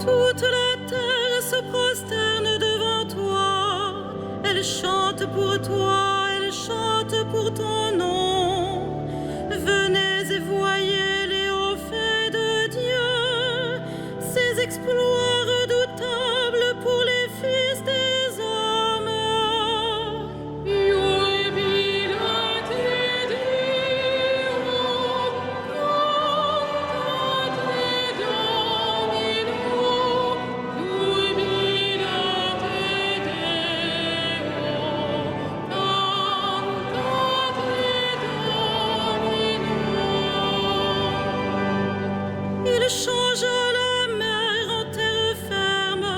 Toute la terre se prosterne devant toi. Elle chante pour toi, elle chante pour ton nom. Venez et voyez les hauts faits de Dieu, ses exploits redoutables pour les fils des hommes. Il changea la mer en terre ferme,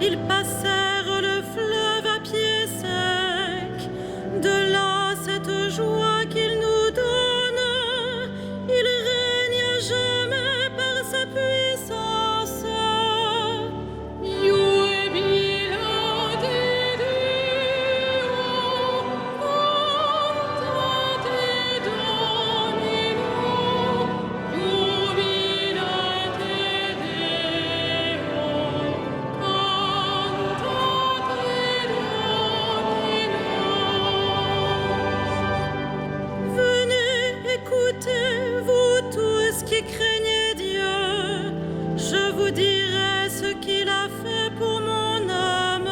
ils passèrent le fleuve à pied sec. De là cette joie qu'il nous donne, il règne à jamais par sa puissance. Venez, écoutez, vous tous qui craignez Dieu, je vous dirai ce qu'il a fait pour mon âme.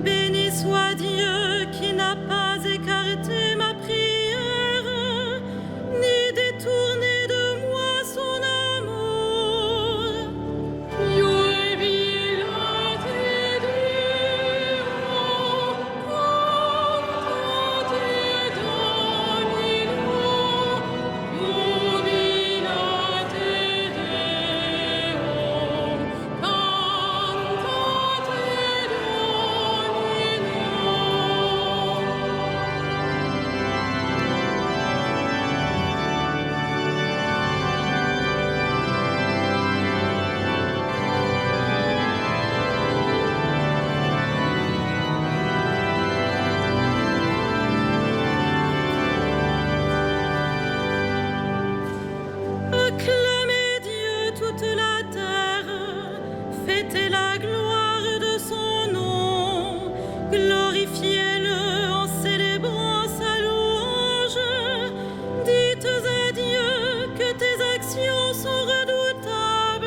Béni soit Dieu qui n'a pas écarté ma prière, ni détourné de moi son amour. Acclamez Dieu toute la terre, fêtez la gloire de son nom, glorifiez-le en célébrant sa louange, dites à Dieu que tes actions sont redoutables.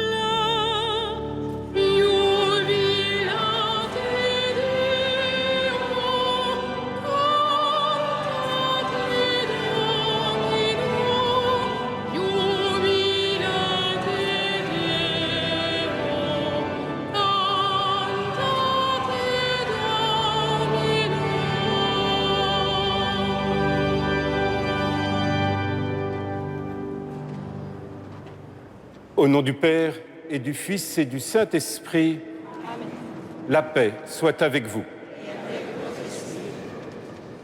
Au nom du Père et du Fils et du Saint-Esprit, la paix soit avec vous.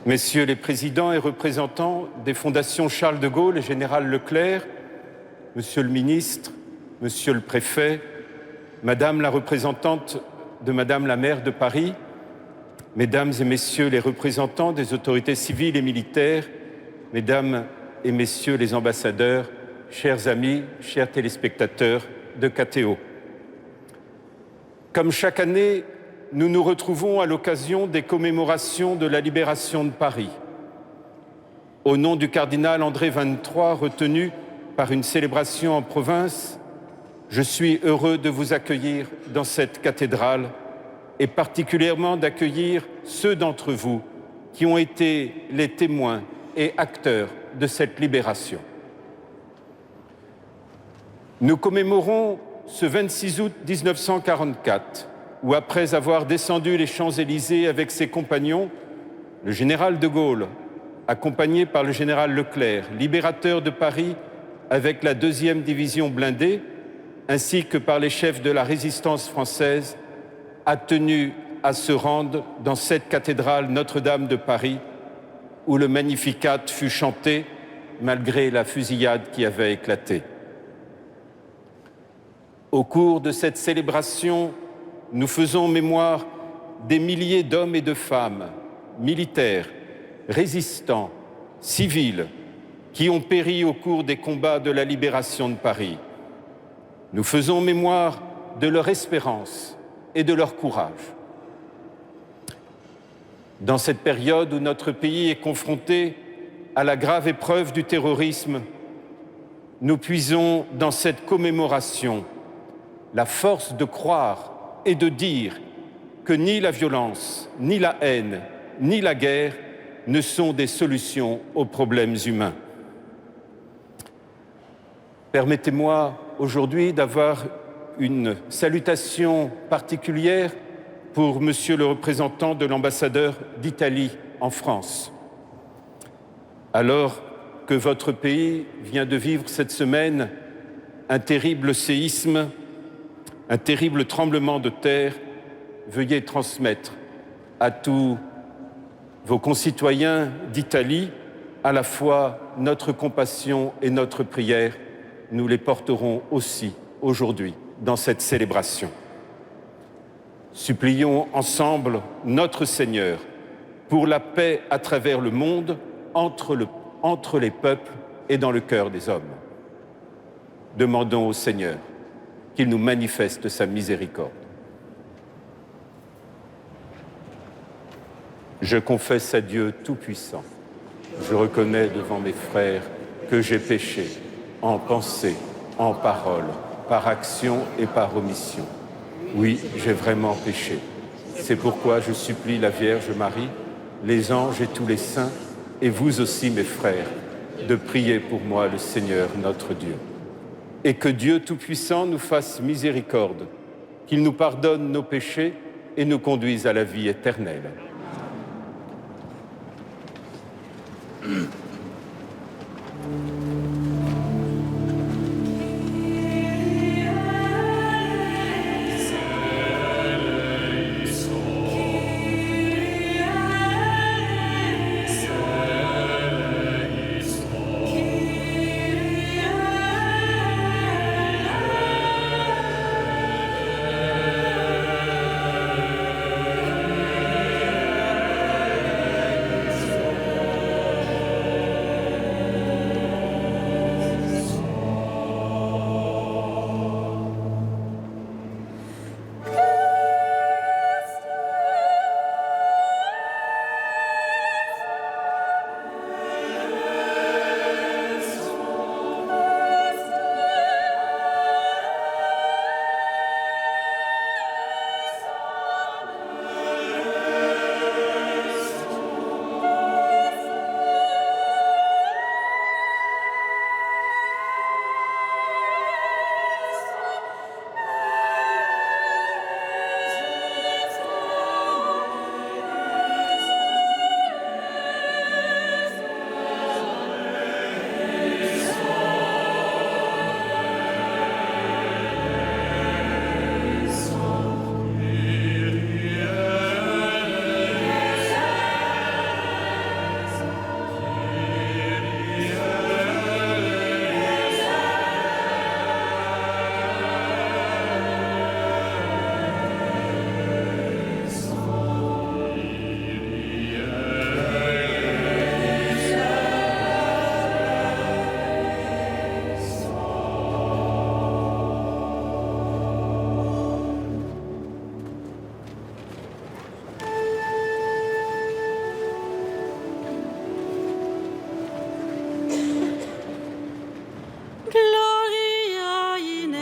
Messieurs les présidents et représentants des fondations Charles de Gaulle et Général Leclerc, Monsieur le ministre, Monsieur le préfet, Madame la représentante de Madame la maire de Paris, Mesdames et Messieurs les représentants des autorités civiles et militaires, Mesdames et Messieurs les ambassadeurs, chers amis, chers téléspectateurs de KTO. Comme chaque année, nous nous retrouvons à l'occasion des commémorations de la libération de Paris. Au nom du cardinal André XXIII, retenu par une célébration en province, je suis heureux de vous accueillir dans cette cathédrale et particulièrement d'accueillir ceux d'entre vous qui ont été les témoins et acteurs de cette libération. Nous commémorons ce 26 août 1944, où après avoir descendu les Champs-Élysées avec ses compagnons, le général de Gaulle, accompagné par le général Leclerc, libérateur de Paris avec la 2e division blindée, ainsi que par les chefs de la résistance française, a tenu à se rendre dans cette cathédrale Notre-Dame de Paris, où le Magnificat fut chanté malgré la fusillade qui avait éclaté. Au cours de cette célébration, nous faisons mémoire des milliers d'hommes et de femmes, militaires, résistants, civils, qui ont péri au cours des combats de la libération de Paris. Nous faisons mémoire de leur espérance et de leur courage. Dans cette période où notre pays est confronté à la grave épreuve du terrorisme, nous puisons dans cette commémoration la force de croire et de dire que ni la violence, ni la haine, ni la guerre ne sont des solutions aux problèmes humains. Permettez-moi aujourd'hui d'avoir une salutation particulière pour Monsieur le représentant de l'ambassadeur d'Italie en France. Alors que votre pays vient de vivre cette semaine un terrible séisme, un terrible tremblement de terre, veuillez transmettre à tous vos concitoyens d'Italie à la fois notre compassion et notre prière. Nous les porterons aussi aujourd'hui dans cette célébration. Supplions ensemble notre Seigneur pour la paix à travers le monde, entre les peuples et dans le cœur des hommes. Demandons au Seigneur qu'il nous manifeste sa miséricorde. Je confesse à Dieu Tout-Puissant. Je reconnais devant mes frères que j'ai péché en pensée, en parole, par action et par omission. Oui, j'ai vraiment péché. C'est pourquoi je supplie la Vierge Marie, les anges et tous les saints, et vous aussi, mes frères, de prier pour moi le Seigneur notre Dieu. Et que Dieu Tout-Puissant nous fasse miséricorde, qu'il nous pardonne nos péchés et nous conduise à la vie éternelle.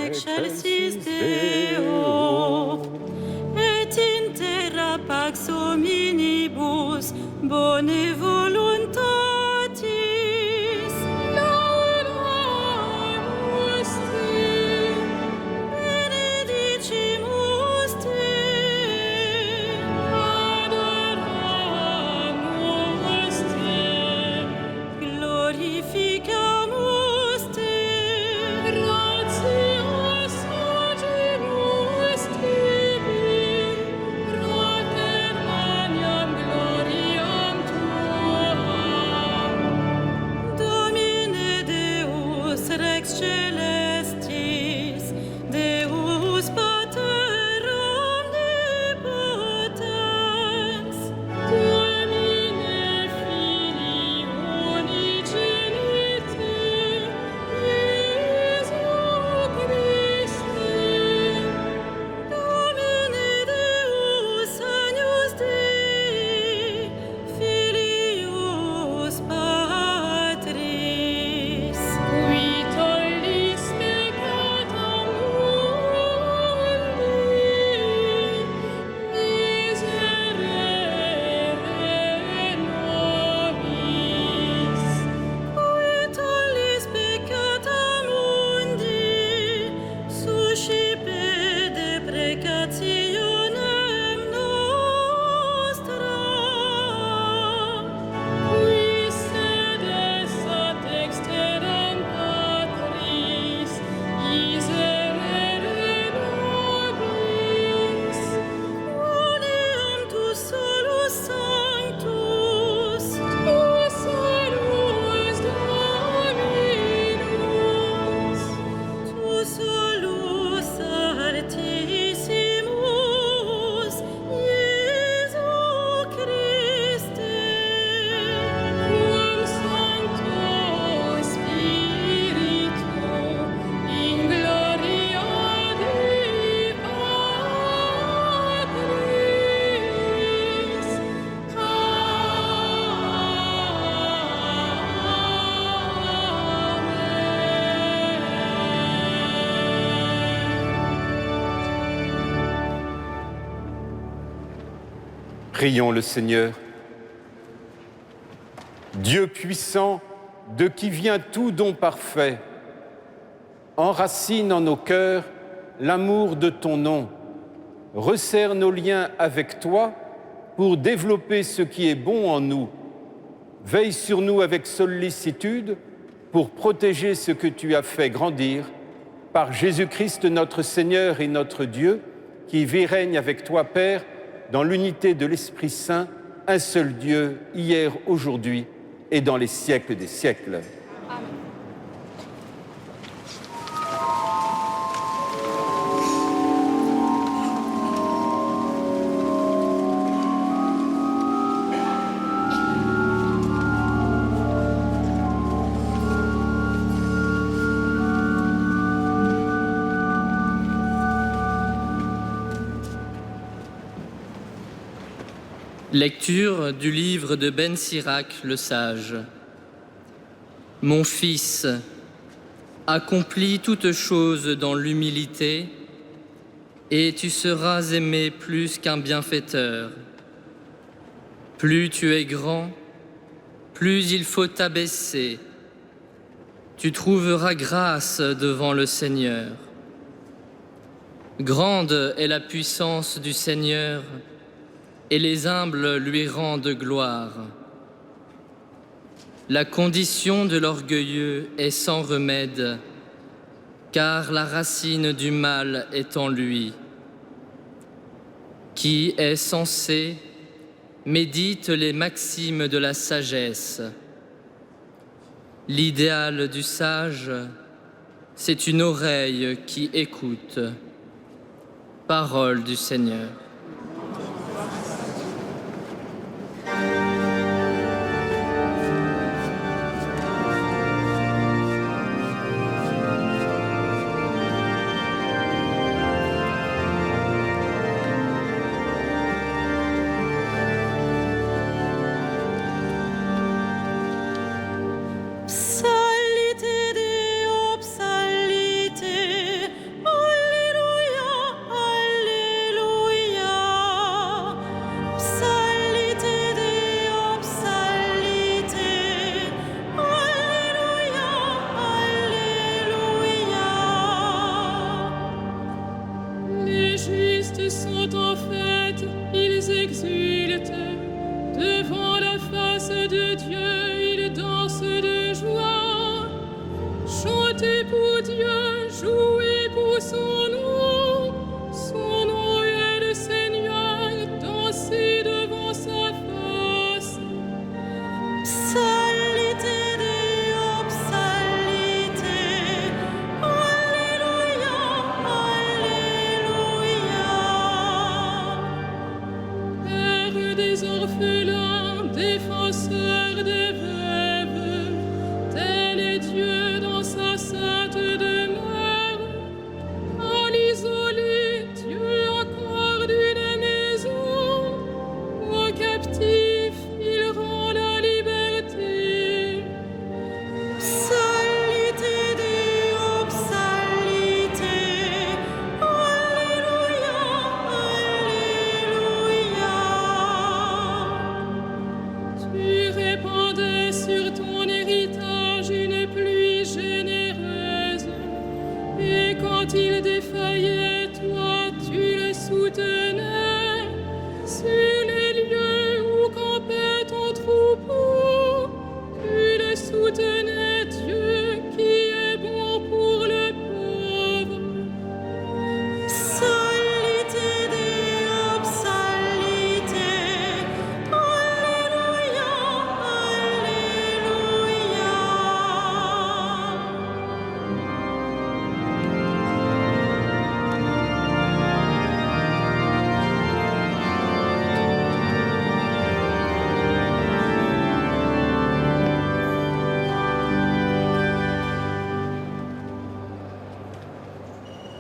excelsis Deo, et in terra pax hominibus bone voluntatis. Laudamus te, benedicimus te, adoramus te, glorificamus te, gratias agimus tibi, praeter magnam gloriam tuam. Prions le Seigneur. Dieu puissant, de qui vient tout don parfait, enracine en nos cœurs l'amour de ton nom, resserre nos liens avec toi pour développer ce qui est bon en nous. Veille sur nous avec sollicitude pour protéger ce que tu as fait grandir par Jésus-Christ notre Seigneur et notre Dieu, qui vit et règne avec toi, Père, dans l'unité de l'Esprit Saint, un seul Dieu, hier, aujourd'hui et dans les siècles des siècles. Amen. Lecture du livre de Ben Sirac le sage. Mon fils, accomplis toutes choses dans l'humilité, et tu seras aimé plus qu'un bienfaiteur. Plus tu es grand, plus il faut t'abaisser. Tu trouveras grâce devant le Seigneur. Grande est la puissance du Seigneur, et les humbles lui rendent gloire. La condition de l'orgueilleux est sans remède, car la racine du mal est en lui. Qui est sensé médite les maximes de la sagesse. L'idéal du sage, c'est une oreille qui écoute. Parole du Seigneur.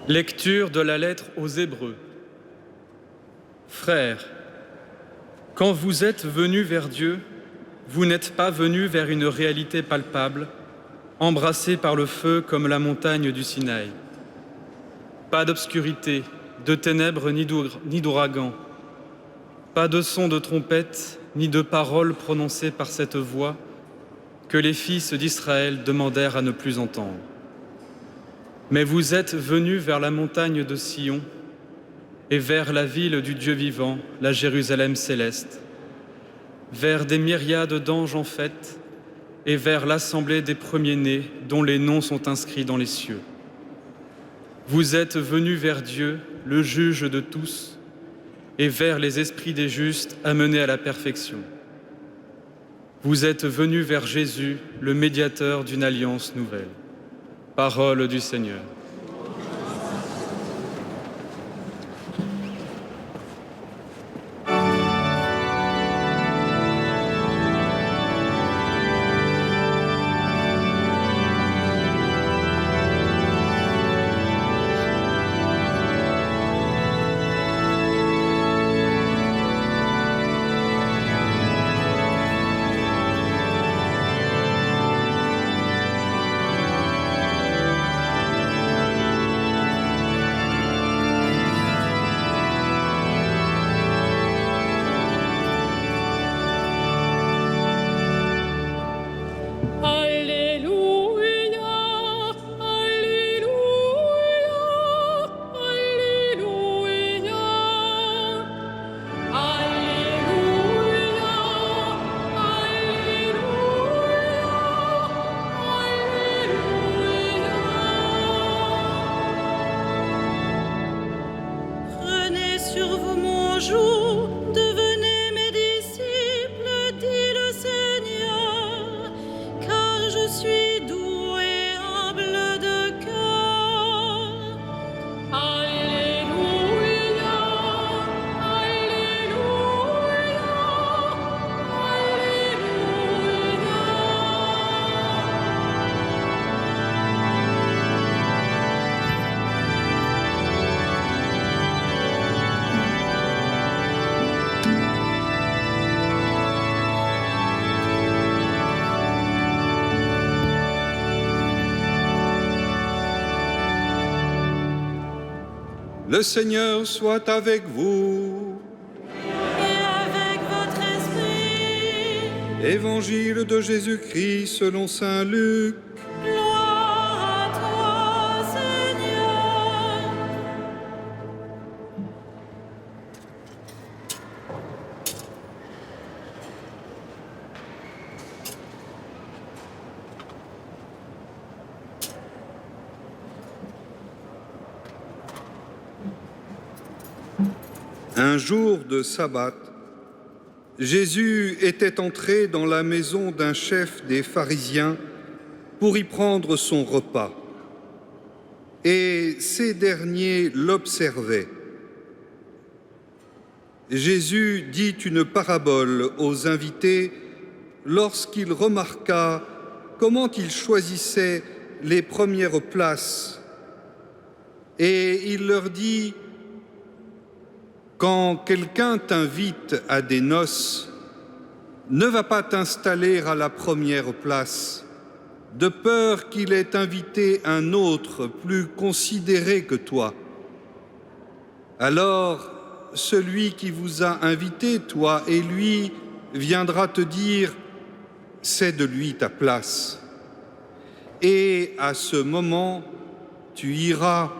Lecture de la lettre aux Hébreux. Frères, quand vous êtes venus vers Dieu, vous n'êtes pas venus vers une réalité palpable, embrassée par le feu comme la montagne du Sinaï. Pas d'obscurité, de ténèbres ni d'ouragan. pas de son de trompette, ni de paroles prononcées par cette voix que les fils d'Israël demandèrent à ne plus entendre. Mais vous êtes venus vers la montagne de Sion et vers la ville du Dieu vivant, la Jérusalem céleste, vers des myriades d'anges en fête et vers l'assemblée des premiers-nés dont les noms sont inscrits dans les cieux. Vous êtes venus vers Dieu, le juge de tous, et vers les esprits des justes amenés à la perfection. Vous êtes venus vers Jésus, le médiateur d'une alliance nouvelle. Parole du Seigneur. Devenez mes disciples, dit le Seigneur, car je suis doux et humble de cœur. Alléluia, Alléluia, Le Seigneur soit avec vous. et avec votre esprit. Évangile de Jésus-Christ selon saint Luc. Gloire à toi, Seigneur. Un jour de sabbat, Jésus était entré dans la maison d'un chef des pharisiens pour y prendre son repas. Et ces derniers l'observaient. Jésus dit une parabole aux invités lorsqu'il remarqua comment ils choisissaient les premières places. Et il leur dit: quand quelqu'un t'invite à des noces, ne va pas t'installer à la première place, de peur qu'il ait invité un autre plus considéré que toi. Alors, celui qui vous a invité, toi et lui, viendra te dire: c'est de lui ta place. Et à ce moment, tu iras,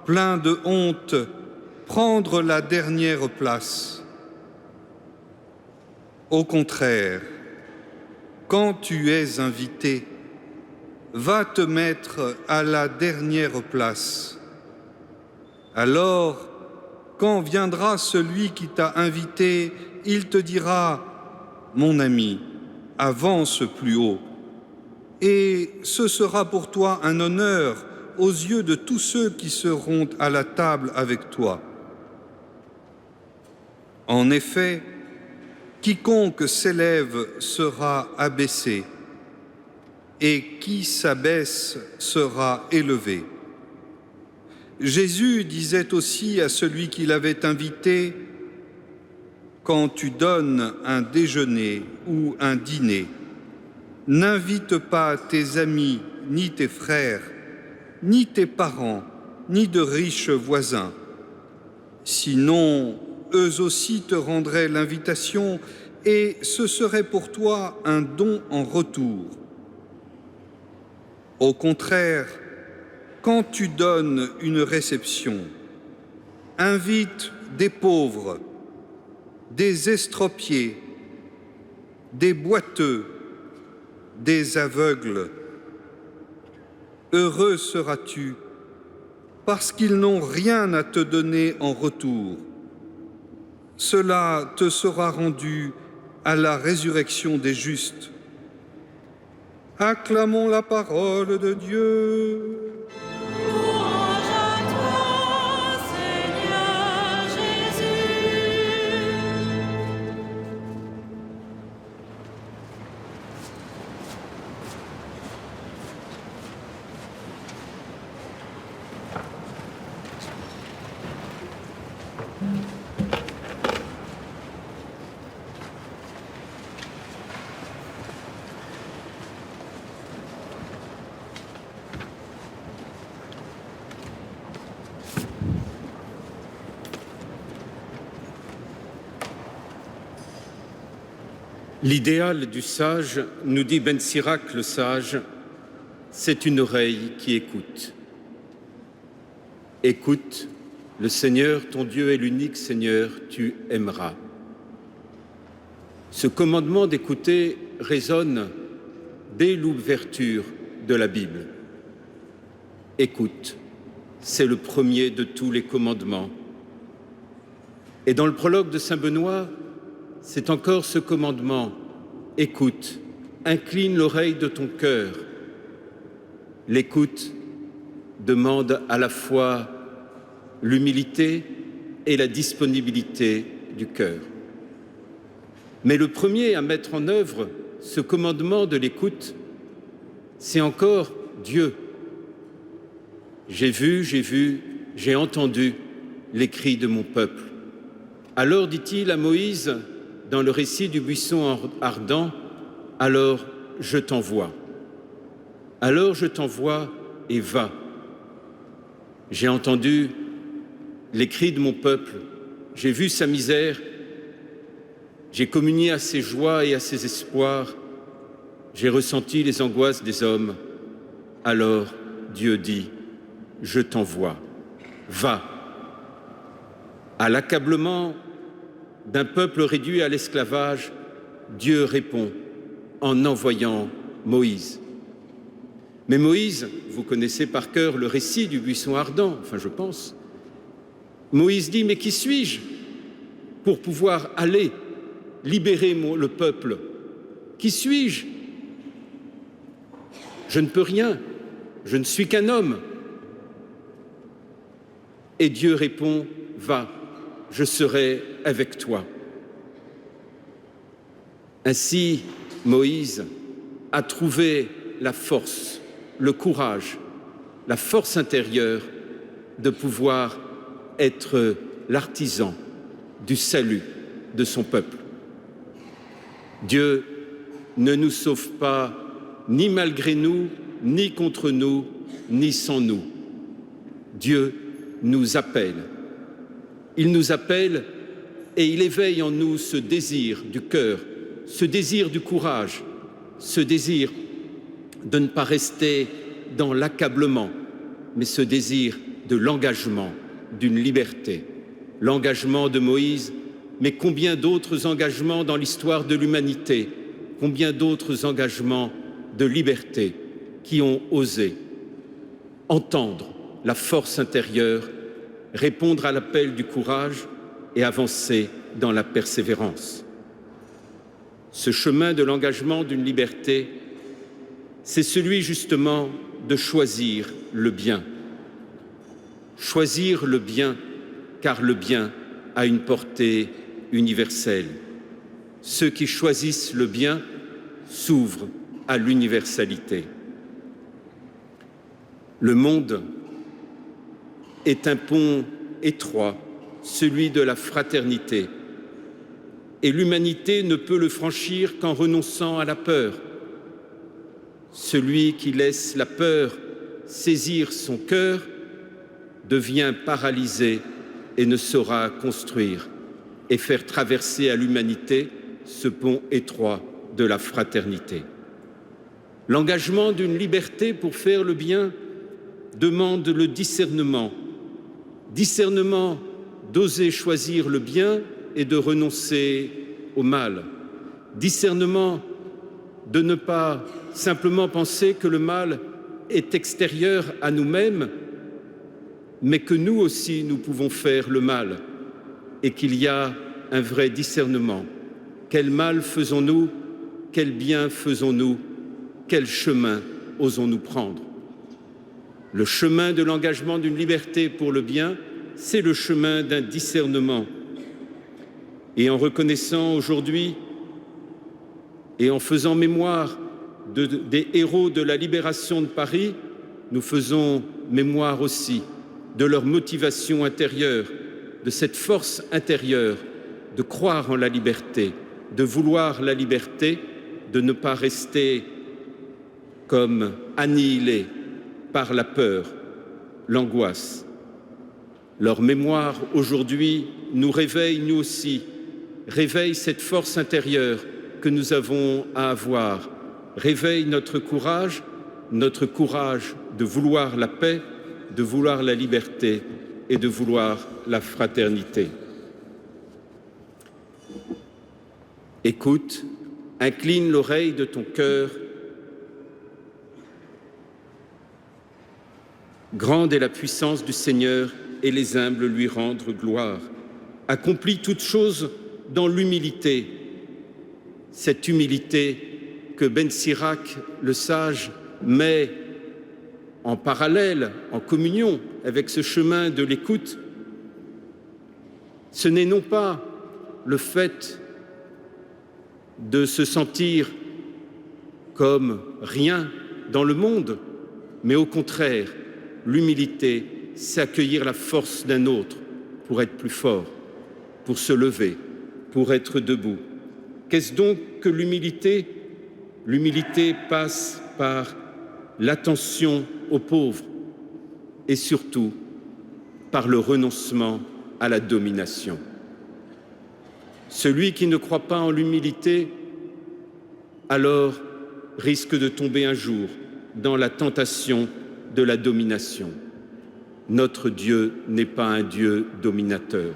plein de honte, prendre la dernière place. Au contraire, quand tu es invité, va te mettre à la dernière place. Alors, quand viendra celui qui t'a invité, il te dira: mon ami, avance plus haut. Et ce sera pour toi un honneur aux yeux de tous ceux qui seront à la table avec toi. En effet, quiconque s'élève sera abaissé, et qui s'abaisse sera élevé. Jésus disait aussi à celui qui l'avait invité: quand tu donnes un déjeuner ou un dîner, n'invite pas tes amis, ni tes frères, ni tes parents, ni de riches voisins. Sinon, eux aussi te rendraient l'invitation et ce serait pour toi un don en retour. Au contraire, quand tu donnes une réception, invite des pauvres, des estropiés, des boiteux, des aveugles. Heureux seras-tu, parce qu'ils n'ont rien à te donner en retour. Cela te sera rendu à la résurrection des justes. Acclamons la parole de Dieu. Louange à toi, Seigneur Jésus. L'idéal du sage, nous dit Ben Sirac le sage, c'est une oreille qui écoute. Écoute, le Seigneur, ton Dieu est l'unique Seigneur, tu aimeras. Ce commandement d'écouter résonne dès l'ouverture de la Bible. Écoute, c'est le premier de tous les commandements. Et dans le prologue de saint Benoît, c'est encore ce commandement. Écoute, incline l'oreille de ton cœur. L'écoute demande à la fois l'humilité et la disponibilité du cœur. Mais le premier à mettre en œuvre ce commandement de l'écoute, c'est encore Dieu. J'ai vu, j'ai entendu les cris de mon peuple. Alors, dit-il à Moïse, dans le récit du buisson ardent, alors je t'envoie. Alors je t'envoie et va. J'ai entendu les cris de mon peuple, j'ai vu sa misère, j'ai communié à ses joies et à ses espoirs, j'ai ressenti les angoisses des hommes. Alors Dieu dit, je t'envoie, va. À l'accablement d'un peuple réduit à l'esclavage, Dieu répond en envoyant Moïse. Mais Moïse, vous connaissez par cœur le récit du buisson ardent, enfin je pense. Moïse dit, mais qui suis-je pour pouvoir aller libérer le peuple? Qui suis-je? Je ne peux rien, je ne suis qu'un homme. Et Dieu répond, va, je serai avec toi. Ainsi, Moïse a trouvé la force, le courage, la force intérieure de pouvoir être l'artisan du salut de son peuple. Dieu ne nous sauve pas ni malgré nous, ni contre nous, ni sans nous. Dieu nous appelle. Il nous appelle et il éveille en nous ce désir du cœur, ce désir du courage, ce désir de ne pas rester dans l'accablement, mais ce désir de l'engagement, d'une liberté. L'engagement de Moïse, mais combien d'autres engagements dans l'histoire de l'humanité, combien d'autres engagements de liberté qui ont osé entendre la force intérieure, répondre à l'appel du courage et avancer dans la persévérance. Ce chemin de l'engagement d'une liberté, c'est celui justement de choisir le bien. Choisir le bien, car le bien a une portée universelle. Ceux qui choisissent le bien s'ouvrent à l'universalité. Le monde est un pont étroit, celui de la fraternité. Et l'humanité ne peut le franchir qu'en renonçant à la peur. Celui qui laisse la peur saisir son cœur devient paralysé et ne saura construire. et faire traverser à l'humanité ce pont étroit de la fraternité. L'engagement d'une liberté pour faire le bien demande le discernement. Discernement d'oser choisir le bien et de renoncer au mal. Discernement de ne pas simplement penser que le mal est extérieur à nous-mêmes, mais que nous aussi nous pouvons faire le mal et qu'il y a un vrai discernement. Quel mal faisons-nous? Quel bien faisons-nous? Quel chemin osons-nous prendre? Le chemin de l'engagement d'une liberté pour le bien, c'est le chemin d'un discernement. Et en reconnaissant aujourd'hui et en faisant mémoire des héros de la libération de Paris, nous faisons mémoire aussi de leur motivation intérieure, de cette force intérieure de croire en la liberté, de vouloir la liberté, de ne pas rester comme annihilés par la peur, l'angoisse. Leur mémoire aujourd'hui nous réveille, nous aussi, réveille cette force intérieure que nous avons à avoir, réveille notre courage de vouloir la paix, de vouloir la liberté et de vouloir la fraternité. Écoute, incline l'oreille de ton cœur. Grande est la puissance du Seigneur et les humbles lui rendent gloire. Accomplis toutes choses dans l'humilité, cette humilité que Ben Sirac, le sage, met en parallèle, en communion avec ce chemin de l'écoute. Ce n'est non pas le fait de se sentir comme rien dans le monde, mais au contraire, l'humilité, c'est accueillir la force d'un autre pour être plus fort, pour se lever, pour être debout. Qu'est-ce donc que l'humilité? L'humilité passe par l'attention aux pauvres et surtout par le renoncement à la domination. Celui qui ne croit pas en l'humilité, alors risque de tomber un jour dans la tentation de la domination. Notre Dieu n'est pas un Dieu dominateur.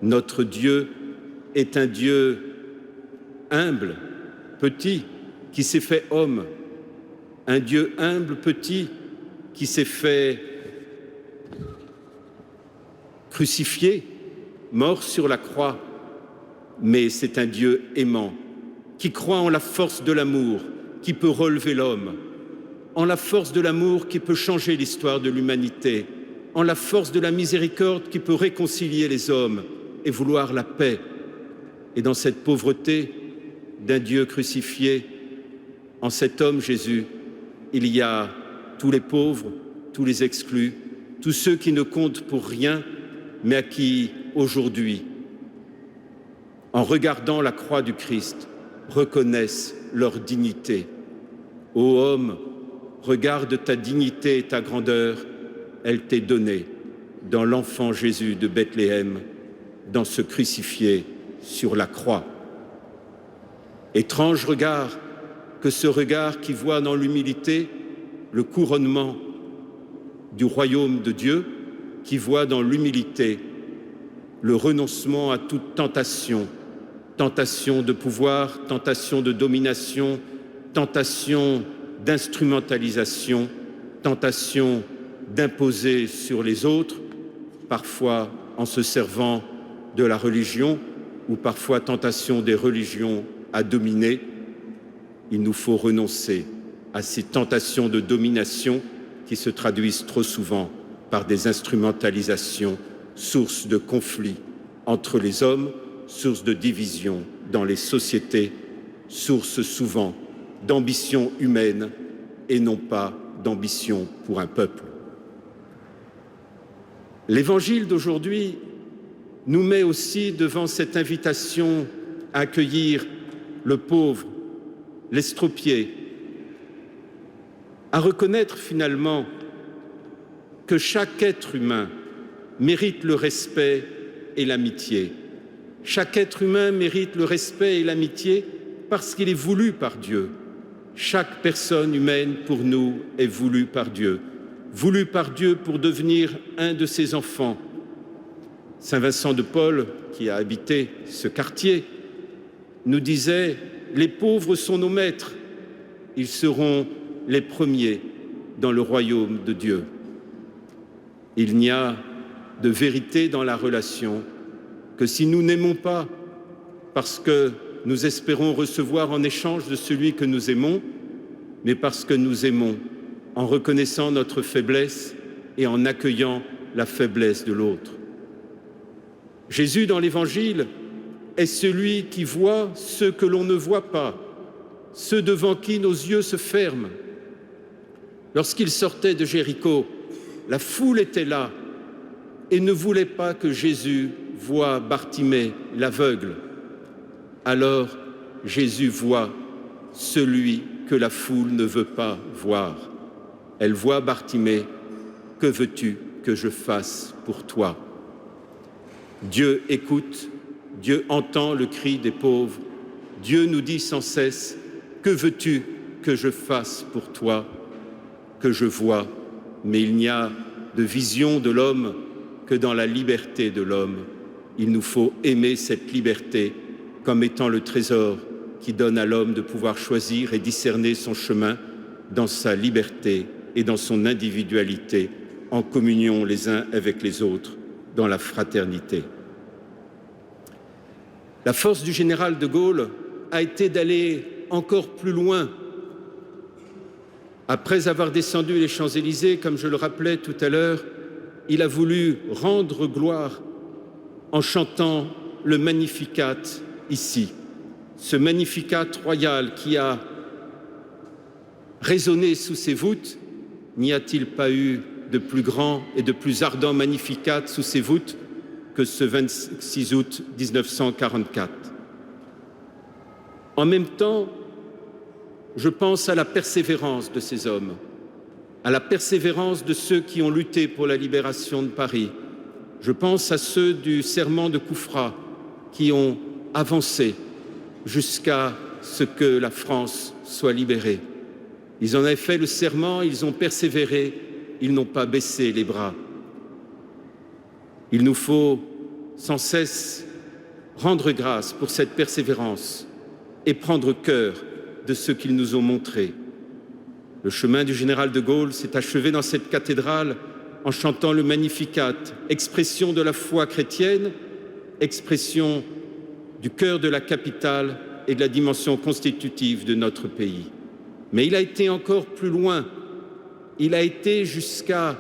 Notre Dieu est un Dieu humble, petit, qui s'est fait homme. Un Dieu humble, petit, qui s'est fait crucifié, mort sur la croix. Mais c'est un Dieu aimant, qui croit en la force de l'amour, qui peut relever l'homme, en la force de l'amour qui peut changer l'histoire de l'humanité, en la force de la miséricorde qui peut réconcilier les hommes et vouloir la paix. Et dans cette pauvreté d'un Dieu crucifié, en cet homme Jésus, il y a tous les pauvres, tous les exclus, tous ceux qui ne comptent pour rien, mais à qui, aujourd'hui, en regardant la croix du Christ, reconnaissent leur dignité. Ô homme, regarde ta dignité et ta grandeur, elle t'est donnée dans l'enfant Jésus de Bethléem, dans ce crucifié sur la croix. Étrange regard que ce regard qui voit dans l'humilité le couronnement du royaume de Dieu, qui voit dans l'humilité le renoncement à toute tentation, tentation de pouvoir, tentation de domination, tentation d'instrumentalisation, tentation d'imposer sur les autres, parfois en se servant de la religion ou parfois tentation des religions à dominer. Il nous faut renoncer à ces tentations de domination qui se traduisent trop souvent par des instrumentalisations, source de conflits entre les hommes, source de division dans les sociétés, source souvent d'ambition humaine et non pas d'ambition pour un peuple. L'Évangile d'aujourd'hui nous met aussi devant cette invitation à accueillir le pauvre, l'estropié, à reconnaître finalement que chaque être humain mérite le respect et l'amitié. Chaque être humain mérite le respect et l'amitié parce qu'il est voulu par Dieu. Chaque personne humaine pour nous est voulue par Dieu pour devenir un de ses enfants. Saint Vincent de Paul, qui a habité ce quartier, nous disait « Les pauvres sont nos maîtres, ils seront les premiers dans le royaume de Dieu ». Il n'y a de vérité dans la relation que si nous n'aimons pas parce que nous espérons recevoir en échange de celui que nous aimons, mais parce que nous aimons en reconnaissant notre faiblesse et en accueillant la faiblesse de l'autre. Jésus, dans l'Évangile, est celui qui voit ceux que l'on ne voit pas, ceux devant qui nos yeux se ferment. Lorsqu'il sortait de Jéricho, la foule était là et ne voulait pas que Jésus voie Bartimée, l'aveugle. Alors Jésus voit celui que la foule ne veut pas voir. Elle voit Bartimée, « Que veux-tu que je fasse pour toi ?» Dieu écoute, Dieu entend le cri des pauvres. Dieu nous dit sans cesse, « Que veux-tu que je fasse pour toi ?» Que je vois, mais il n'y a de vision de l'homme que dans la liberté de l'homme. Il nous faut aimer cette liberté comme étant le trésor qui donne à l'homme de pouvoir choisir et discerner son chemin dans sa liberté et dans son individualité, en communion les uns avec les autres, dans la fraternité. La force du général de Gaulle a été d'aller encore plus loin. Après avoir descendu les Champs-Élysées, comme je le rappelais tout à l'heure, il a voulu rendre gloire en chantant le Magnificat ici, ce Magnificat royal qui a résonné sous ses voûtes. N'y a-t-il pas eu de plus grand et de plus ardent Magnificat sous ses voûtes que ce 26 août 1944 ? En même temps, je pense à la persévérance de ces hommes, à la persévérance de ceux qui ont lutté pour la libération de Paris. Je pense à ceux du serment de Koufra qui ont avancé jusqu'à ce que la France soit libérée. Ils en avaient fait le serment, ils ont persévéré, ils n'ont pas baissé les bras. Il nous faut sans cesse rendre grâce pour cette persévérance et prendre cœur de ce qu'ils nous ont montré. Le chemin du général de Gaulle s'est achevé dans cette cathédrale en chantant le Magnificat, expression de la foi chrétienne, expression du cœur de la capitale et de la dimension constitutive de notre pays. Mais il a été encore plus loin. Il a été jusqu'à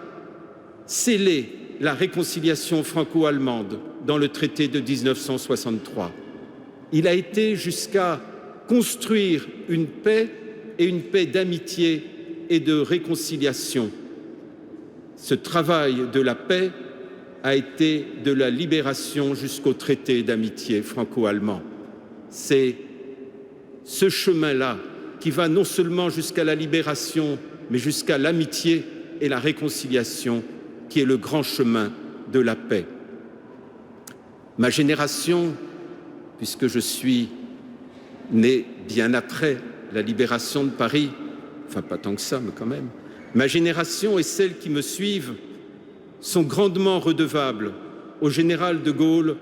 sceller la réconciliation franco-allemande dans le traité de 1963. Il a été jusqu'à construire une paix et une paix d'amitié et de réconciliation. Ce travail de la paix a été de la libération jusqu'au traité d'amitié franco-allemand. C'est ce chemin-là qui va non seulement jusqu'à la libération, mais jusqu'à l'amitié et la réconciliation, qui est le grand chemin de la paix. Ma génération, puisque je suis né bien après la libération de Paris, enfin pas tant que ça, mais quand même, ma génération et celles qui me suivent sont grandement redevables au général de Gaulle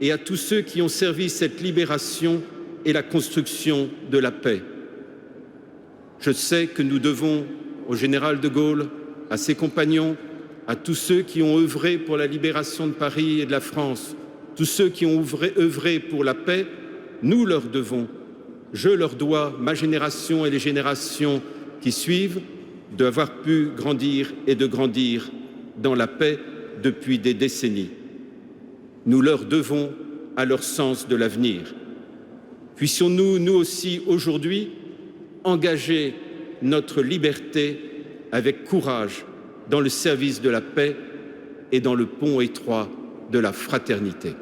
et à tous ceux qui ont servi cette libération et la construction de la paix. Je sais que nous devons au général de Gaulle, à ses compagnons, à tous ceux qui ont œuvré pour la libération de Paris et de la France, tous ceux qui ont œuvré pour la paix, nous leur devons, je leur dois, ma génération et les générations qui suivent, d'avoir pu grandir et de grandir dans la paix depuis des décennies. Nous leur devons à leur sens de l'avenir. Puissions-nous, nous aussi, aujourd'hui, engager notre liberté avec courage dans le service de la paix et dans le pont étroit de la fraternité.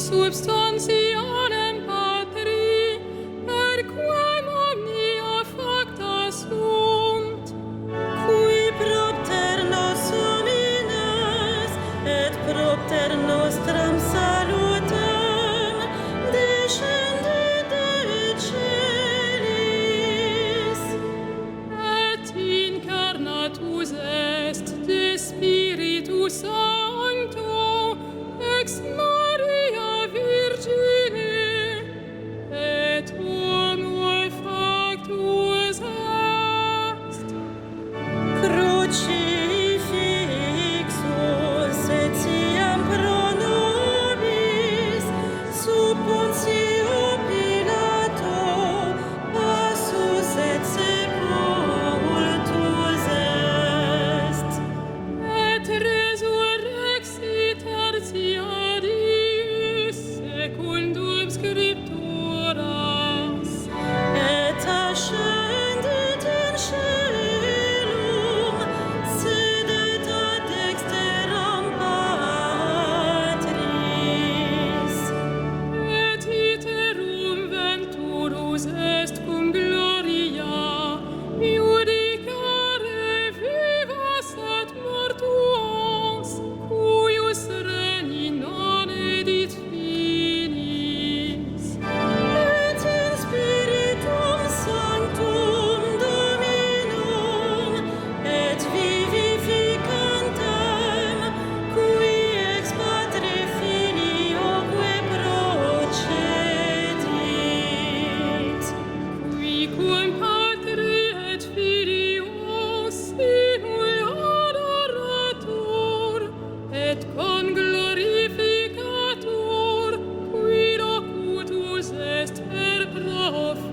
substantialem Patri, per quem omnia facta sunt, qui propter nos homines et propter nostram salutem descendit de celis, et incarnatus est de Spiritu Sancto ex Maria Virgine, et homo factus est. Crucifixus etiam pro nobis sub Pontio Pilato passus et sepultus est, et resurrexit tertia dies secundum Scripturas, et ascendit in caelum, sedet ad dexteram Patris, et iterum venturus est cum gloria iudicare vivas et mortuos, cuius regni non edit finis, et in Spiritum Sanctum Dominum et vivificantem, qui ex Patre Filioque procedit, qui cum Patri et Filio simul adorator et conglorificator, qui locutus est per prophetas,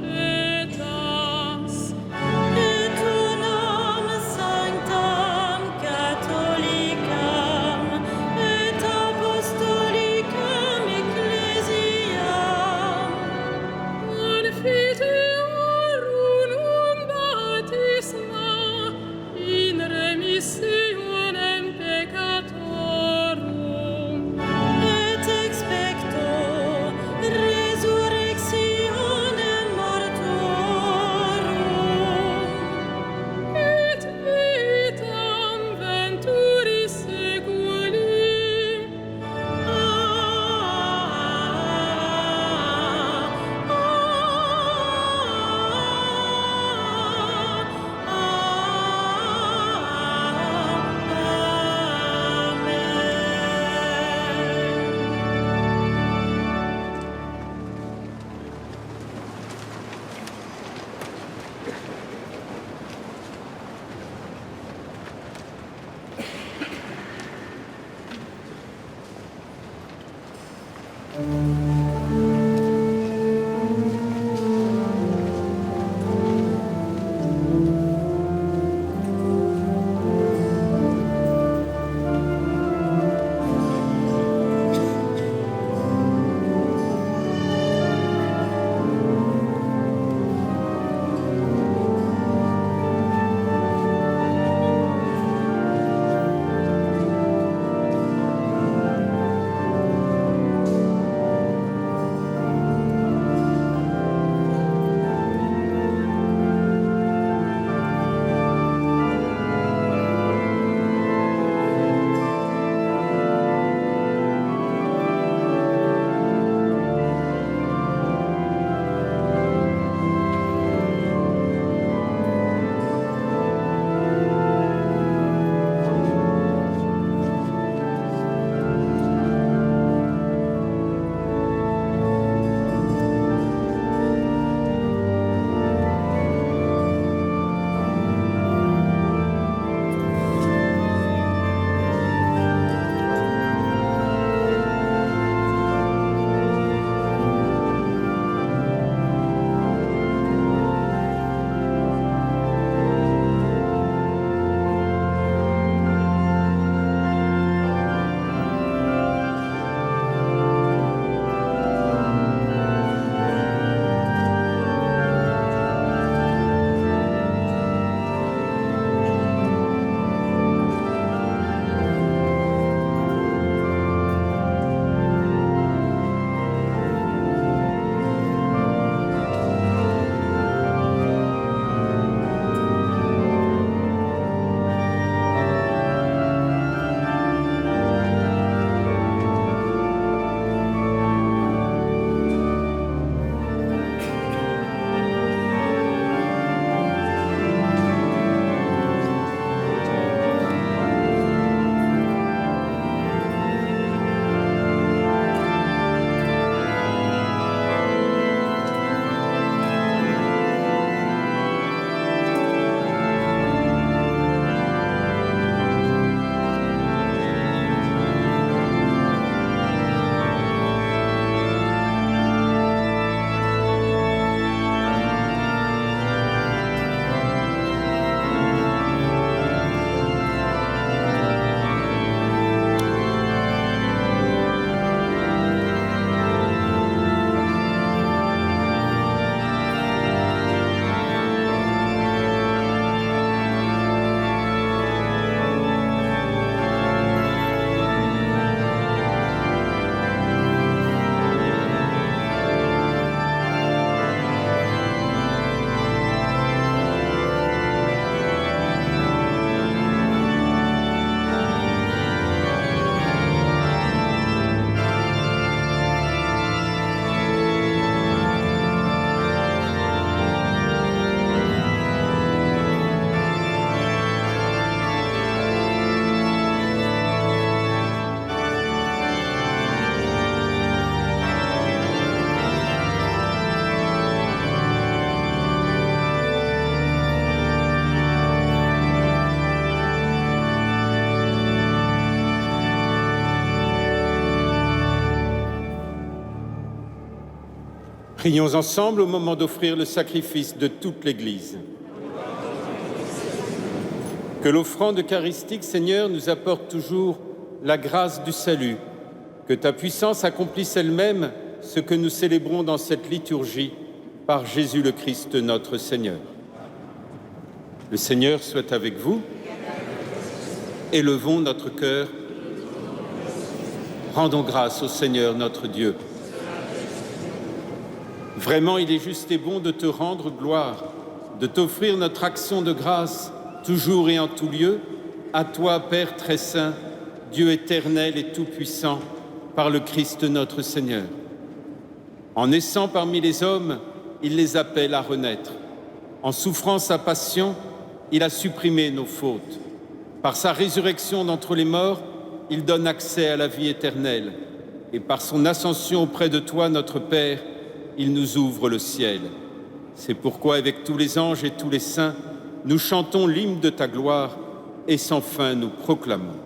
et unam sanctam catholicam et apostolicam ecclesiam confiteorum baptisma in remissionem peccatorum, et expecto resurrectionem mortuorum, et vitam venturis seculi. Prions ensemble au moment d'offrir le sacrifice de toute l'Église. Que l'offrande eucharistique, Seigneur, nous apporte toujours la grâce du salut. Que ta puissance accomplisse elle-même ce que nous célébrons dans cette liturgie par Jésus le Christ notre Seigneur. Le Seigneur soit avec vous. Élevons notre cœur. Rendons grâce au Seigneur notre Dieu. Vraiment, il est juste et bon de te rendre gloire, de t'offrir notre action de grâce, toujours et en tout lieu, à toi, Père très saint, Dieu éternel et tout-puissant, par le Christ notre Seigneur. En naissant parmi les hommes, il les appelle à renaître. En souffrant sa passion, il a supprimé nos fautes. Par sa résurrection d'entre les morts, il donne accès à la vie éternelle. Et par son ascension auprès de toi, notre Père, il nous ouvre le ciel. C'est pourquoi, avec tous les anges et tous les saints, nous chantons l'hymne de ta gloire et sans fin nous proclamons.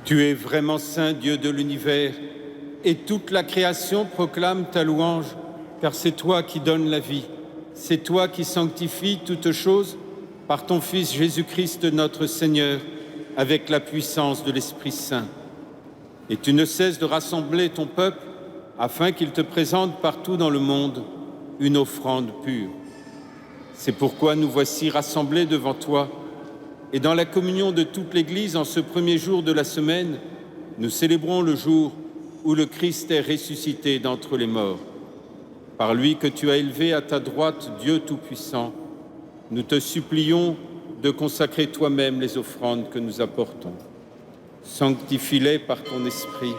Tu es vraiment saint, Dieu de l'univers, et toute la création proclame ta louange, car c'est toi qui donnes la vie, c'est toi qui sanctifies toutes choses par ton Fils Jésus-Christ notre Seigneur, avec la puissance de l'Esprit Saint. Et tu ne cesses de rassembler ton peuple afin qu'il te présente partout dans le monde une offrande pure. C'est pourquoi nous voici rassemblés devant toi, et dans la communion de toute l'Église, en ce premier jour de la semaine, nous célébrons le jour où le Christ est ressuscité d'entre les morts. Par lui que tu as élevé à ta droite, Dieu Tout-Puissant, nous te supplions de consacrer toi-même les offrandes que nous apportons. Sanctifie-les par ton Esprit,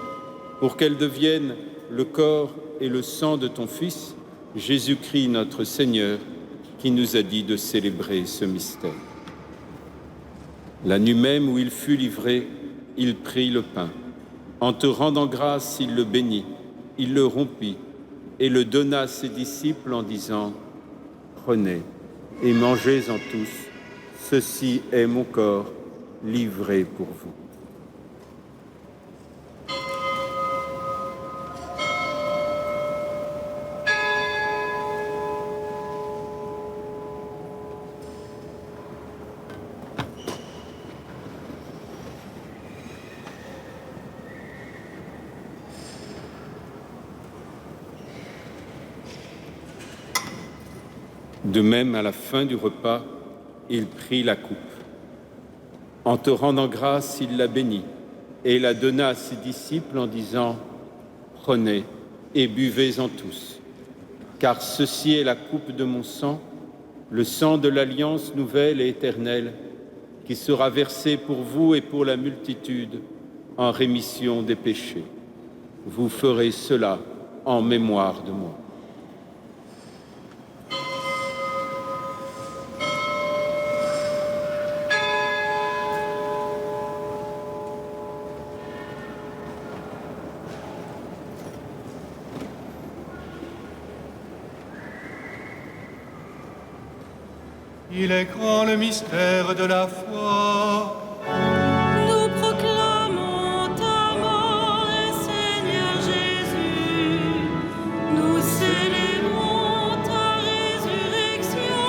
pour qu'elles deviennent le corps et le sang de ton Fils, Jésus-Christ notre Seigneur, qui nous a dit de célébrer ce mystère. La nuit même où il fut livré, il prit le pain. En te rendant grâce, il le bénit, il le rompit et le donna à ses disciples en disant « Prenez et mangez-en tous, ceci est mon corps livré pour vous. » De même, à la fin du repas, il prit la coupe. En te rendant grâce, il la bénit et la donna à ses disciples en disant « Prenez et buvez-en tous, car ceci est la coupe de mon sang, le sang de l'alliance nouvelle et éternelle, qui sera versé pour vous et pour la multitude en rémission des péchés. Vous ferez cela en mémoire de moi. » Il est grand le mystère de la foi. Nous proclamons ta mort, Seigneur Jésus. Nous célébrons ta résurrection.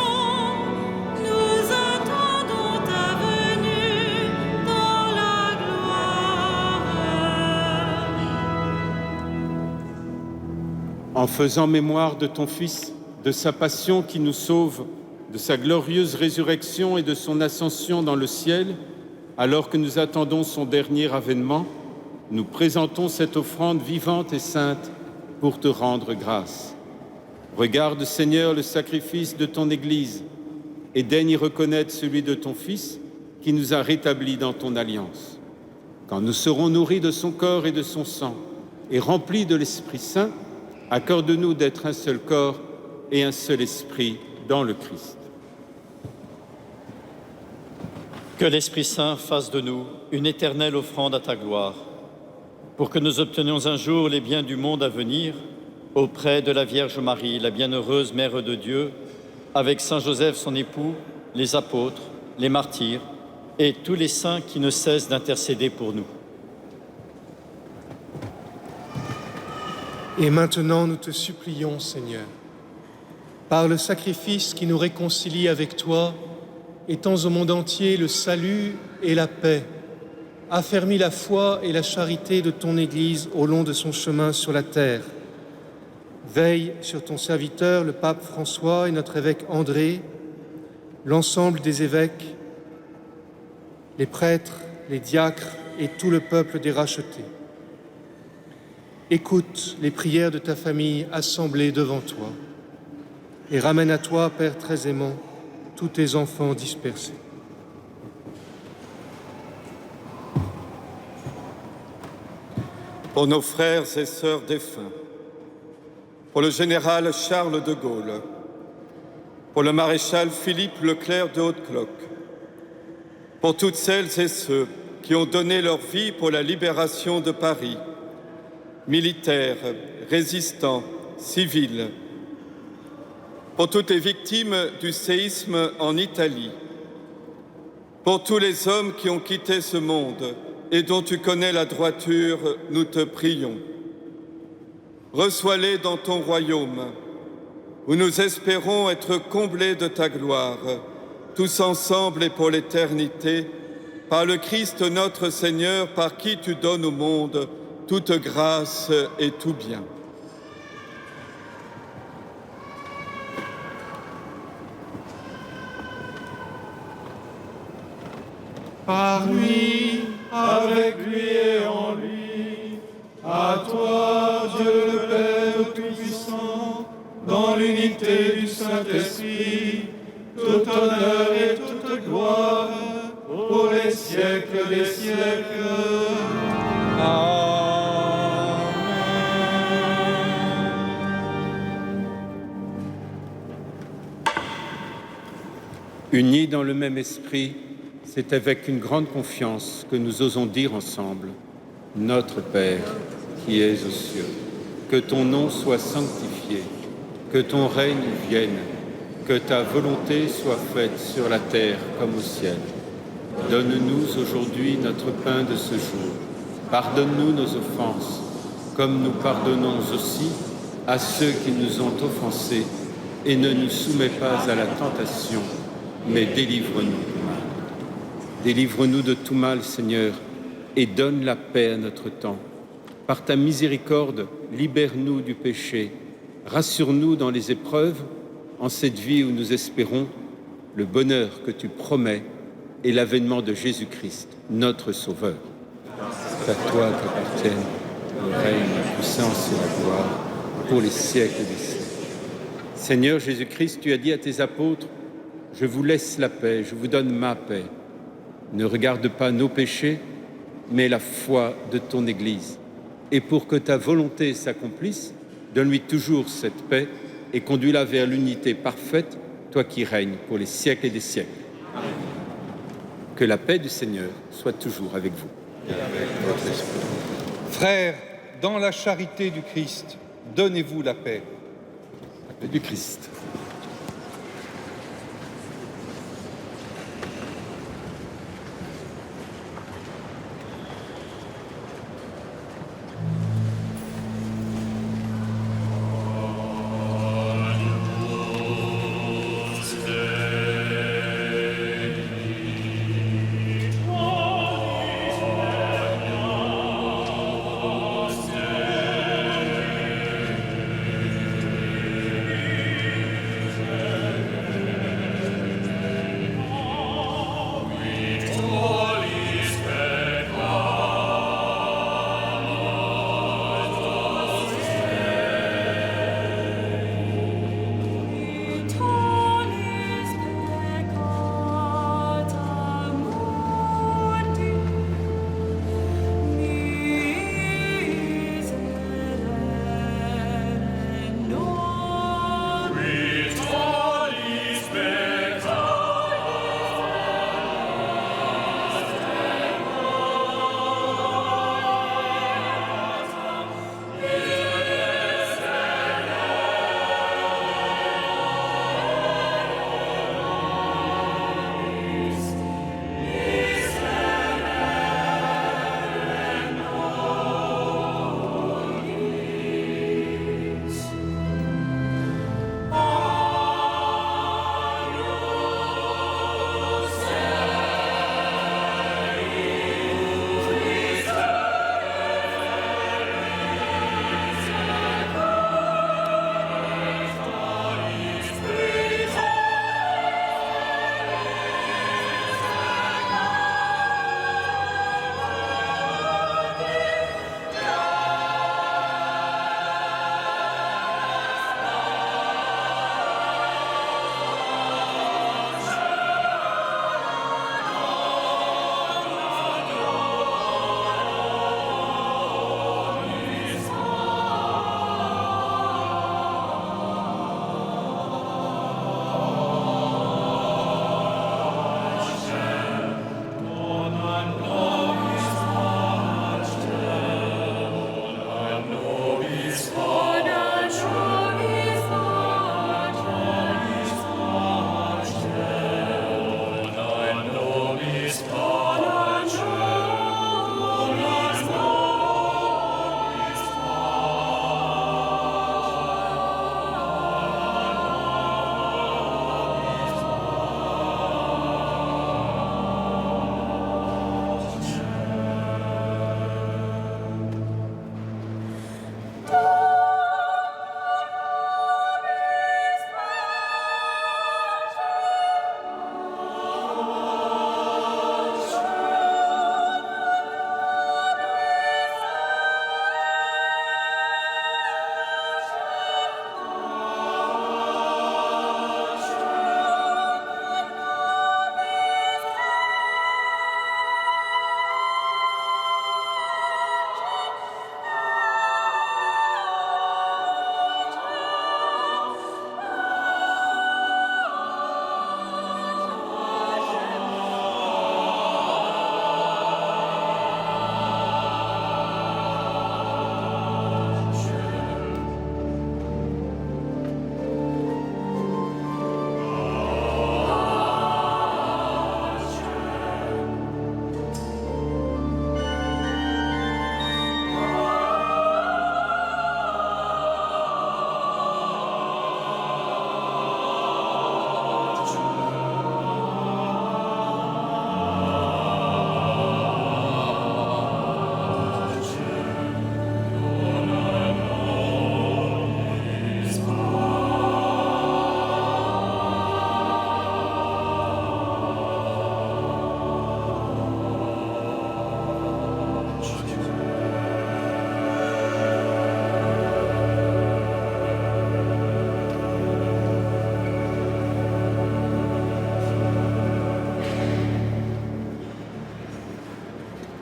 Nous attendons ta venue dans la gloire. En faisant mémoire de ton Fils, de sa passion qui nous sauve, de sa glorieuse résurrection et de son ascension dans le ciel, alors que nous attendons son dernier avènement, nous présentons cette offrande vivante et sainte pour te rendre grâce. Regarde, Seigneur, le sacrifice de ton Église et daigne y reconnaître celui de ton Fils qui nous a rétablis dans ton alliance. Quand nous serons nourris de son corps et de son sang et remplis de l'Esprit Saint, accorde-nous d'être un seul corps et un seul esprit dans le Christ. Que l'Esprit Saint fasse de nous une éternelle offrande à ta gloire, pour que nous obtenions un jour les biens du monde à venir, auprès de la Vierge Marie, la bienheureuse Mère de Dieu, avec Saint Joseph son époux, les apôtres, les martyrs et tous les saints qui ne cessent d'intercéder pour nous. Et maintenant, nous te supplions, Seigneur, par le sacrifice qui nous réconcilie avec toi, étends au monde entier le salut et la paix. Affermis la foi et la charité de ton Église au long de son chemin sur la terre. Veille sur ton serviteur, le pape François et notre évêque André, l'ensemble des évêques, les prêtres, les diacres et tout le peuple des rachetés. Écoute les prières de ta famille assemblée devant toi et ramène à toi, Père très aimant, tous tes enfants dispersés. Pour nos frères et sœurs défunts, pour le général Charles de Gaulle, pour le maréchal Philippe Leclerc de Haute-Cloque, pour toutes celles et ceux qui ont donné leur vie pour la libération de Paris, militaires, résistants, civils, pour toutes les victimes du séisme en Italie, pour tous les hommes qui ont quitté ce monde et dont tu connais la droiture, nous te prions. Reçois-les dans ton royaume, où nous espérons être comblés de ta gloire, tous ensemble et pour l'éternité, par le Christ notre Seigneur, par qui tu donnes au monde toute grâce et tout bien. Par lui, avec lui et en lui, à toi, Dieu le Père Tout-Puissant, dans l'unité du Saint-Esprit, tout honneur et toute gloire, pour les siècles des siècles. Amen. Unis dans le même esprit, c'est avec une grande confiance que nous osons dire ensemble « Notre Père, qui es aux cieux, que ton nom soit sanctifié, que ton règne vienne, que ta volonté soit faite sur la terre comme au ciel. Donne-nous aujourd'hui notre pain de ce jour. Pardonne-nous nos offenses, comme nous pardonnons aussi à ceux qui nous ont offensés, et ne nous soumets pas à la tentation, mais délivre-nous. Délivre-nous de tout mal, Seigneur, et donne la paix à notre temps. Par ta miséricorde, libère-nous du péché, rassure-nous dans les épreuves, en cette vie où nous espérons le bonheur que tu promets et l'avènement de Jésus-Christ, notre Sauveur. C'est à toi qu'appartiennent le règne, la puissance et la gloire pour les siècles des siècles. Seigneur Jésus-Christ, tu as dit à tes apôtres, « Je vous laisse la paix, je vous donne ma paix. Ne regarde pas nos péchés, mais la foi de ton Église. Et pour que ta volonté s'accomplisse, donne-lui toujours cette paix et conduis-la vers l'unité parfaite, toi qui règnes pour les siècles et des siècles. Amen. Que la paix du Seigneur soit toujours avec vous. Et avec votre esprit. Frères, dans la charité du Christ, donnez-vous la paix. La paix du Christ.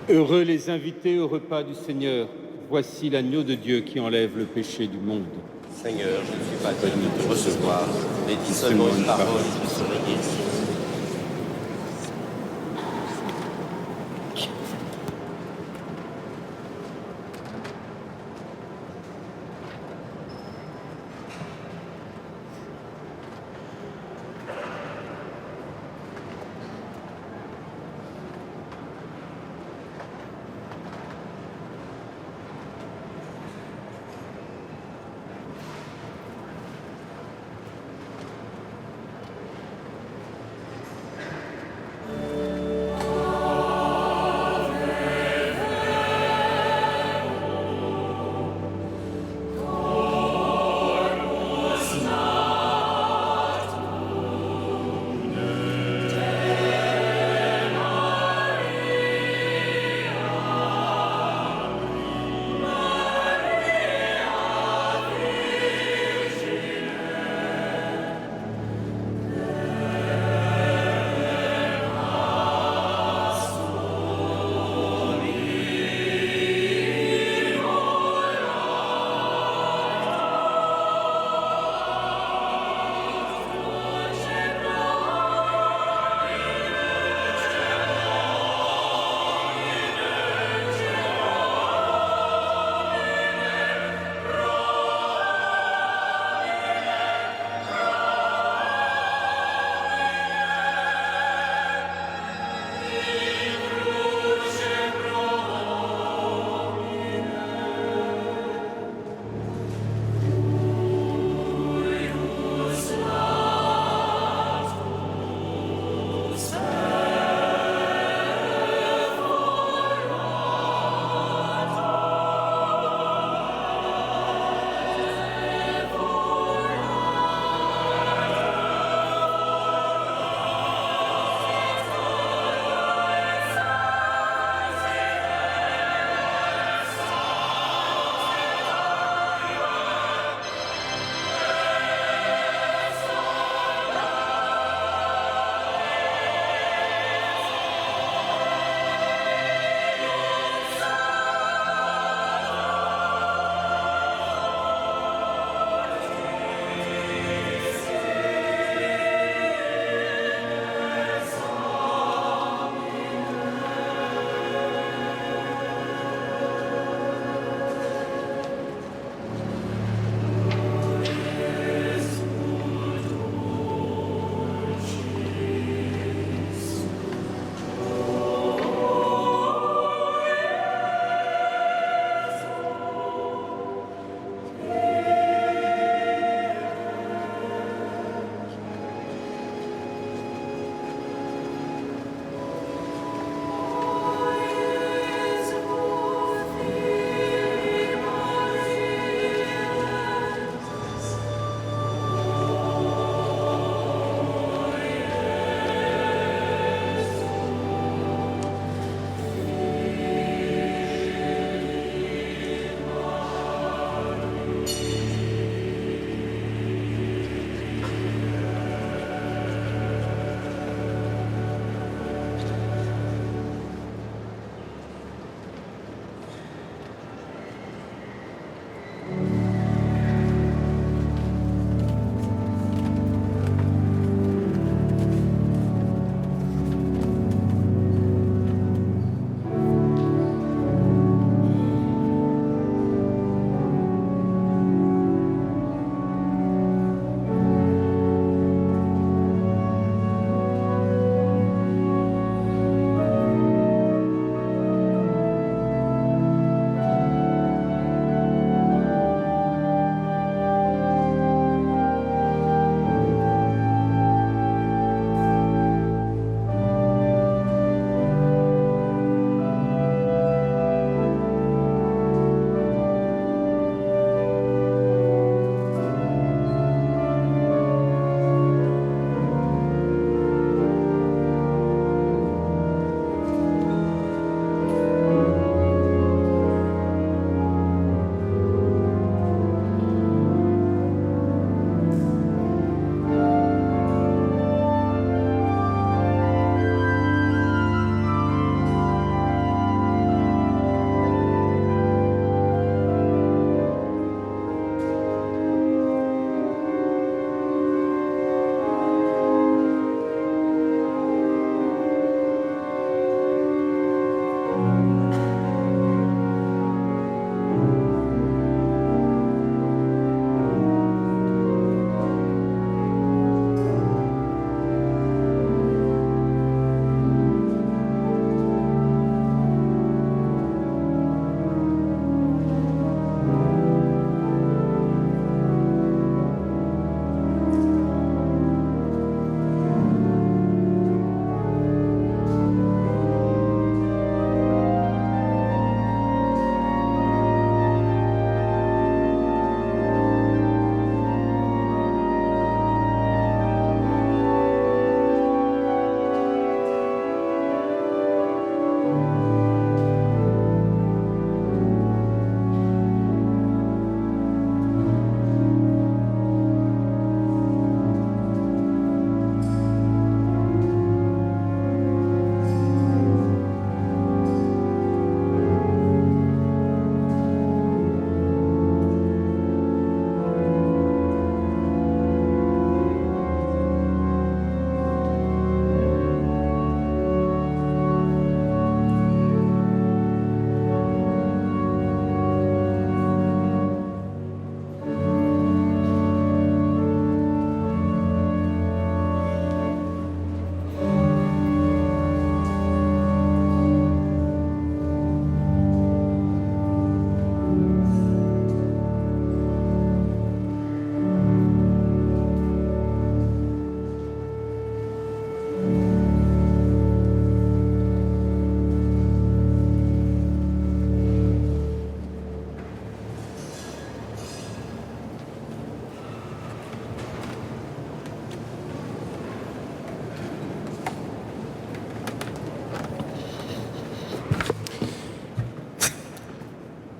Heureux les invités au repas du Seigneur. Voici l'agneau de Dieu qui enlève le péché du monde. Seigneur, je ne suis pas digne de te recevoir, mais dis seulement une parole et je serai guéri.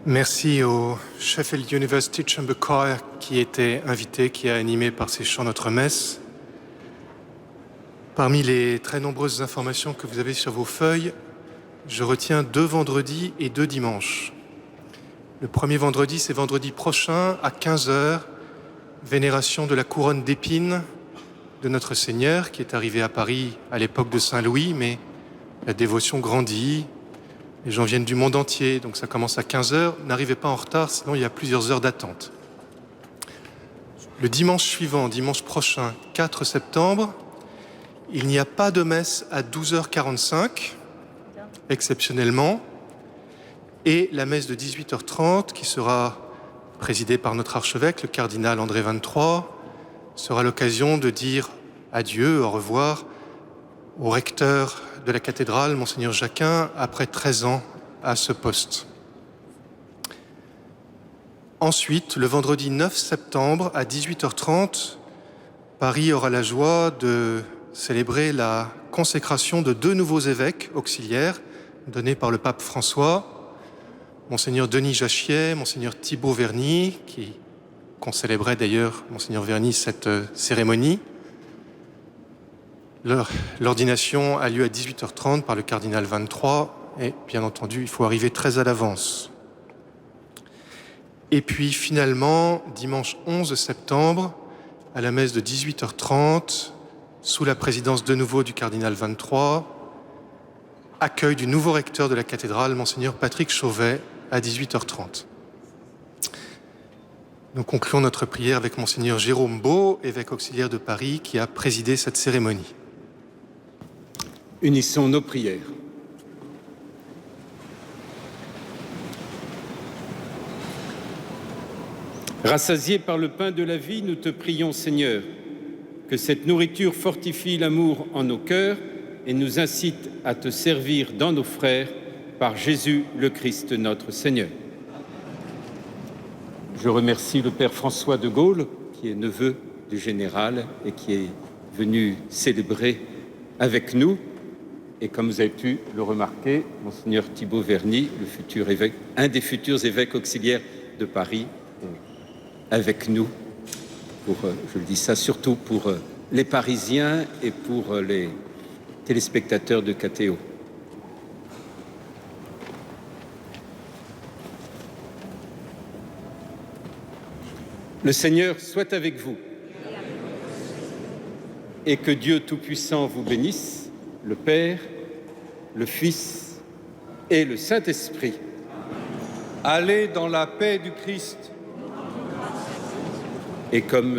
Merci au Sheffield University Chamber Choir qui était invité, qui a animé par ses chants notre messe. Parmi les très nombreuses informations que vous avez sur vos feuilles, je retiens 2 vendredis et 2 dimanches. Le premier vendredi, c'est vendredi prochain à 15h, vénération de la couronne d'épines de notre Seigneur qui est arrivé à Paris à l'époque de Saint-Louis, mais la dévotion grandit. Les gens viennent du monde entier, donc ça commence à 15h. N'arrivez pas en retard, sinon il y a plusieurs heures d'attente. Le dimanche suivant, dimanche prochain, 4 septembre, il n'y a pas de messe à 12h45, exceptionnellement, et la messe de 18h30, qui sera présidée par notre archevêque, le cardinal André XXIII, sera l'occasion de dire adieu, au revoir, au recteur de la cathédrale, Monseigneur Jacquin, après 13 ans à ce poste. Ensuite, le vendredi 9 septembre à 18h30, Paris aura la joie de célébrer la consécration de 2 nouveaux évêques auxiliaires donnés par le pape François, Monseigneur Denis Jachier, Monseigneur Thibaut Verny, qu'on célébrait d'ailleurs, Monseigneur Verny, cette cérémonie. L'ordination a lieu à 18h30 par le cardinal 23 et bien entendu, il faut arriver très à l'avance. Et puis finalement, dimanche 11 septembre, à la messe de 18h30, sous la présidence de nouveau du cardinal 23, accueil du nouveau recteur de la cathédrale, Monseigneur Patrick Chauvet, à 18h30. Nous concluons notre prière avec Monseigneur Jérôme Beau, évêque auxiliaire de Paris, qui a présidé cette cérémonie. Unissons nos prières. Rassasiés par le pain de la vie, nous te prions, Seigneur, que cette nourriture fortifie l'amour en nos cœurs et nous incite à te servir dans nos frères par Jésus le Christ notre Seigneur. Je remercie le Père François de Gaulle, qui est neveu du général et qui est venu célébrer avec nous. Et comme vous avez pu le remarquer, Monseigneur Thibaut Verny, le futur évêque, un des futurs évêques auxiliaires de Paris, avec nous, je le dis ça surtout pour les Parisiens et pour les téléspectateurs de KTO. Le Seigneur soit avec vous et que Dieu Tout-Puissant vous bénisse, le Père, le Fils et le Saint-Esprit. Allez dans la paix du Christ. Et comme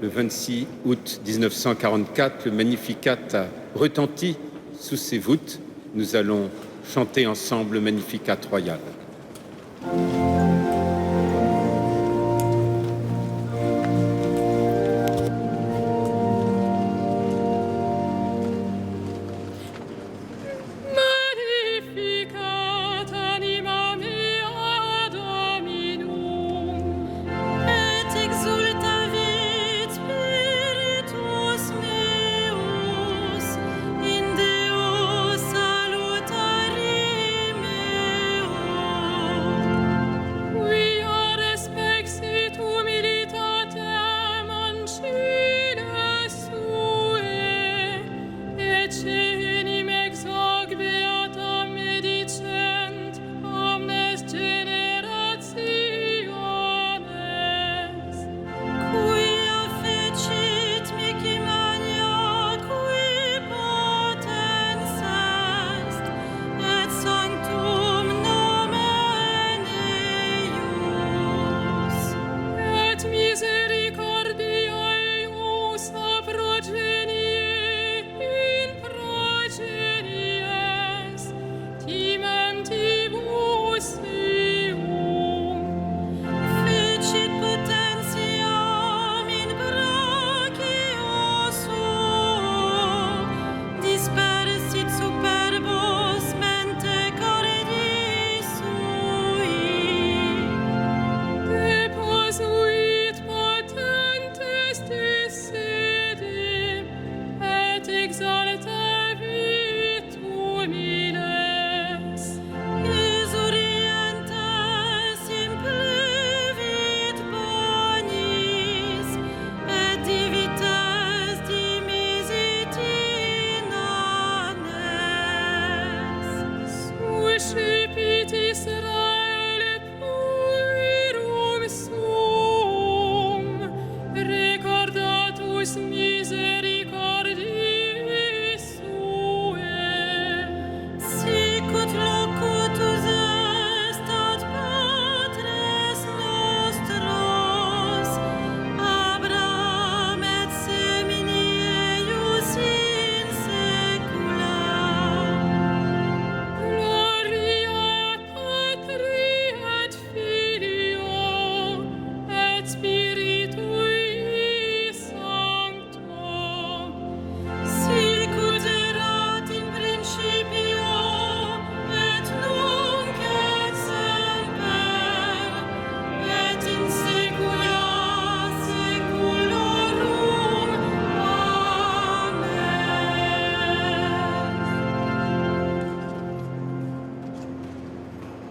le 26 août 1944, le Magnificat a retenti sous ses voûtes, nous allons chanter ensemble le Magnificat royal.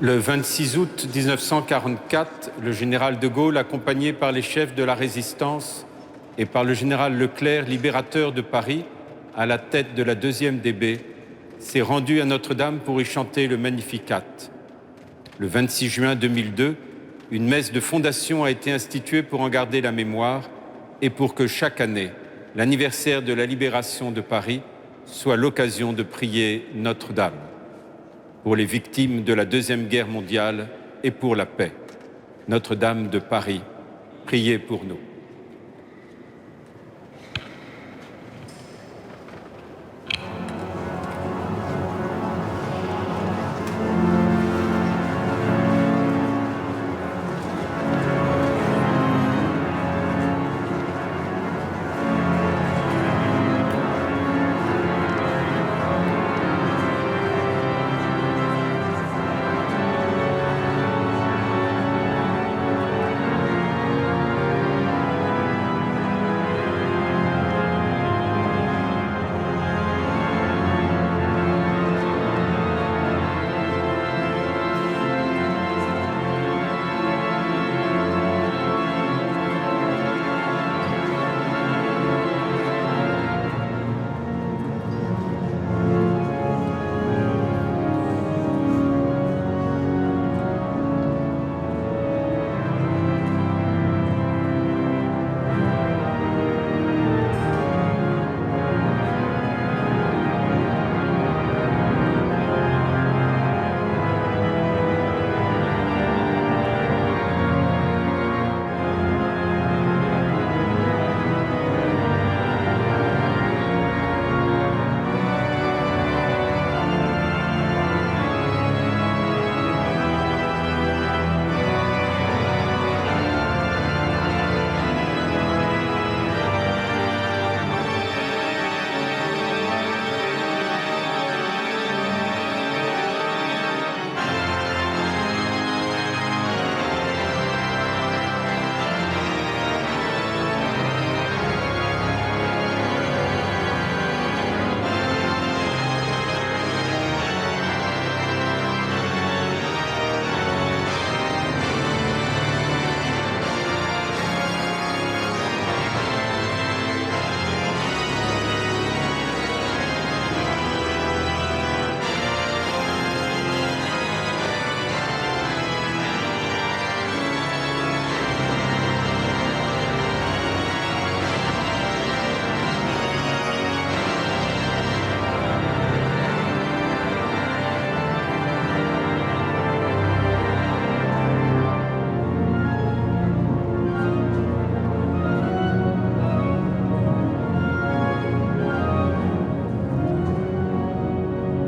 Le 26 août 1944, le général de Gaulle, accompagné par les chefs de la résistance et par le général Leclerc, libérateur de Paris, à la tête de la 2e DB, s'est rendu à Notre-Dame pour y chanter le Magnificat. Le 26 juin 2002, une messe de fondation a été instituée pour en garder la mémoire et pour que chaque année, l'anniversaire de la libération de Paris soit l'occasion de prier Notre-Dame pour les victimes de la Deuxième Guerre mondiale et pour la paix. Notre-Dame de Paris, priez pour nous.